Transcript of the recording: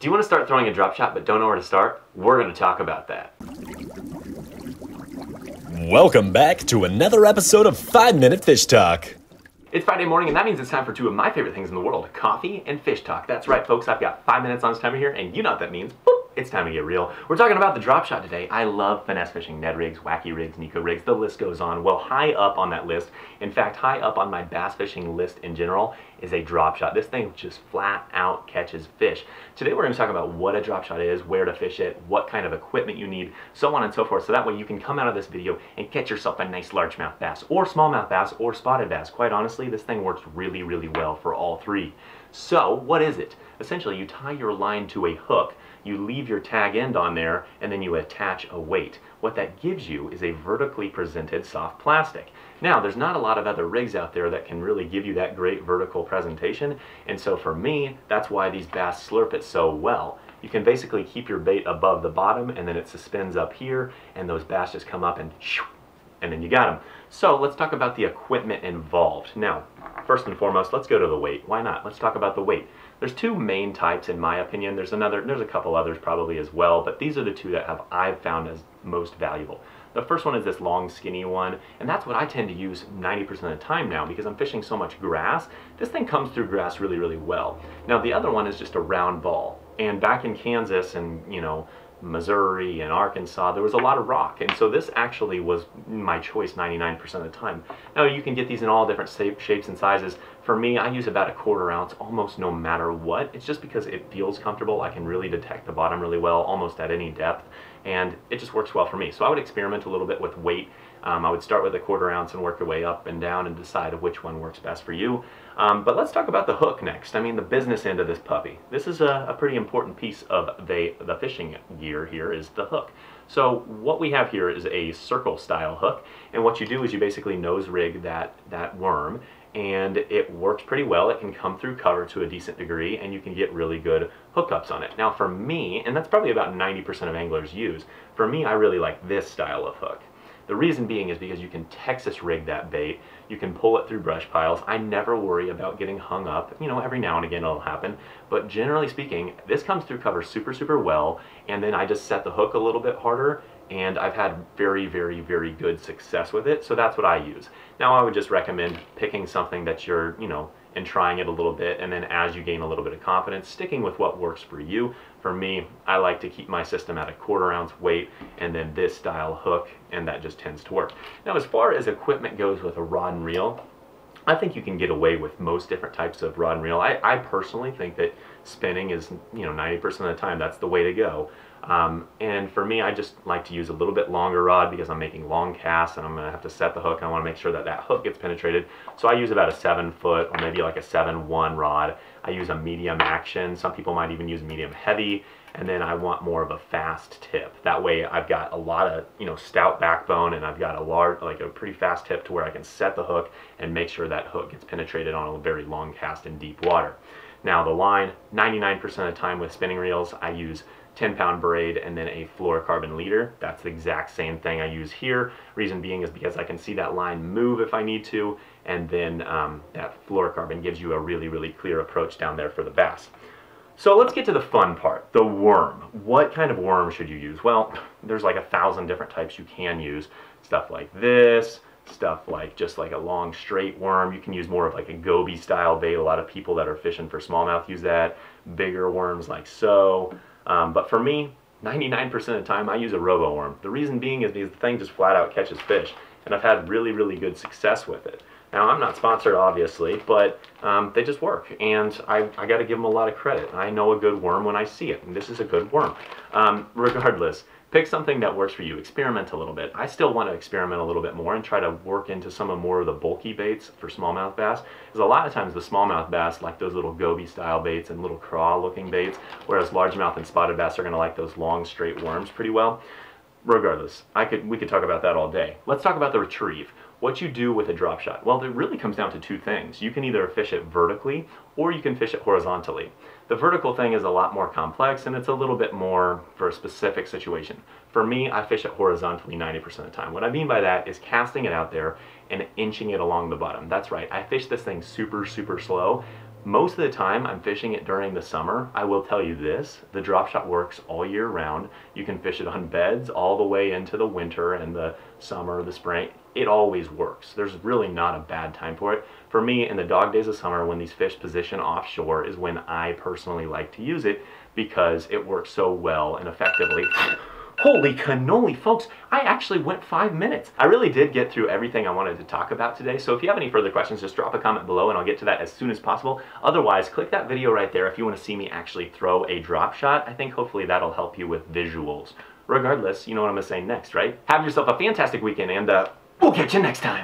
Do you want to start throwing a drop shot but don't know where to start? We're going to talk about that. Welcome back to another episode of 5 Minute Fish Talk. It's Friday morning, and that means it's time for two of my favorite things in the world, coffee and fish talk. That's right, folks, I've got 5 minutes on this time of year, and you know what that means. Boop. It's time to get real. We're talking about the drop shot today. I love finesse fishing, Ned rigs, wacky rigs, Nico rigs, the list goes on. Well, high up on that list, in fact, high up on my bass fishing list in general, is a drop shot. This thing just flat out catches fish. Today we're going to talk about what a drop shot is, where to fish it, what kind of equipment you need, so on and so forth, so that way you can come out of this video and catch yourself a nice largemouth bass, or smallmouth bass, or spotted bass. Quite honestly, this thing works really, really well for all three. So, what is it? Essentially, you tie your line to a hook, you leave your tag end on there, and then you attach a weight. What that gives you is a vertically presented soft plastic. Now, there's not a lot of other rigs out there that can really give you that great vertical presentation, and so for me, that's why these bass slurp it so well. You can basically keep your bait above the bottom, and then it suspends up here, and those bass just come up and shoo, and then you got them. So let's talk about the equipment involved. Now, first and foremost, let's go to the weight. Why not? Let's talk about the weight. There's two main types in my opinion. There's a couple others probably as well, but these are the two that I've found as most valuable. The first one is this long skinny one, and that's what I tend to use 90% of the time now because I'm fishing so much grass. This thing comes through grass really, really well. Now the other one is just a round ball, and back in Kansas and Missouri and Arkansas, there was a lot of rock, and so this actually was my choice 99% of the time. Now you can get these in all different shapes and sizes. For me, I use about a 1/4 ounce almost no matter what. It's just because it feels comfortable. I can really detect the bottom really well almost at any depth, and it just works well for me. So I would experiment a little bit with weight. I would start with a 1/4 ounce and work your way up and down and decide which one works best for you. But let's talk about the hook next. I mean, the business end of this puppy. This is a pretty important piece of the fishing gear here is the hook. So what we have here is a circle style hook, and what you do is you basically nose rig that worm, and it works pretty well. It can come through cover to a decent degree, and you can get really good hookups on it. Now for me, and that's probably about 90% of anglers use, for me I really like this style of hook. The reason being is because you can Texas rig that bait, you can pull it through brush piles. I never worry about getting hung up. Every now and again it'll happen, but generally speaking, this comes through cover super, super well, and then I just set the hook a little bit harder, and I've had very, very, very good success with it, so that's what I use. Now I would just recommend picking something that you're, and trying it a little bit, and then as you gain a little bit of confidence, sticking with what works for you. For me, I like to keep my system at a 1/4 ounce weight and then this style hook, and that just tends to work. Now as far as equipment goes with a rod and reel, I think you can get away with most different types of rod and reel. I personally think that spinning is, 90% of the time, that's the way to go. And for me, I just like to use a little bit longer rod because I'm making long casts and I'm going to have to set the hook. I want to make sure that that hook gets penetrated. So I use about a 7-foot or maybe like a 7-1 rod. I use a medium action. Some people might even use medium heavy. And then I want more of a fast tip. That way I've got a lot of, stout backbone, and I've got a pretty fast tip to where I can set the hook and make sure that hook gets penetrated on a very long cast in deep water. Now the line, 99% of the time with spinning reels, I use 10-pound braid and then a fluorocarbon leader. That's the exact same thing I use here. Reason being is because I can see that line move if I need to, and then that fluorocarbon gives you a really, really clear approach down there for the bass. So let's get to the fun part, the worm. What kind of worm should you use? Well, there's like 1,000 different types you can use. Stuff like this, stuff like just like a long straight worm. You can use more of like a goby style bait. A lot of people that are fishing for smallmouth use that. Bigger worms like so. But for me, 99% of the time I use a robo worm. The reason being is because the thing just flat out catches fish, and I've had really, really good success with it. Now I'm not sponsored obviously, but they just work, and I got to give them a lot of credit. I know a good worm when I see it, and this is a good worm. Regardless, pick something that works for you. Experiment a little bit. I still want to experiment a little bit more and try to work into some of more of the bulky baits for smallmouth bass, because a lot of times the smallmouth bass like those little goby style baits and little craw looking baits, whereas largemouth and spotted bass are going to like those long straight worms pretty well. Regardless, we could talk about that all day. Let's talk about the retrieve. What you do with a drop shot? Well, it really comes down to two things. You can either fish it vertically or you can fish it horizontally. The vertical thing is a lot more complex, and it's a little bit more for a specific situation. For me, I fish it horizontally 90% of the time. What I mean by that is casting it out there and inching it along the bottom. That's right, I fish this thing super, super slow. Most of the time I'm fishing it during the summer. I will tell you this, the drop shot works all year round. You can fish it on beds all the way into the winter and the summer, the spring. It always works. There's really not a bad time for it. For me, in the dog days of summer, when these fish position offshore, is when I personally like to use it because it works so well and effectively. Holy cannoli, folks, I actually went 5 minutes. I really did get through everything I wanted to talk about today, so if you have any further questions, just drop a comment below and I'll get to that as soon as possible. Otherwise, click that video right there if you want to see me actually throw a drop shot. I think hopefully that'll help you with visuals. Regardless, you know what I'm going to say next, right? Have yourself a fantastic weekend, and we'll catch you next time.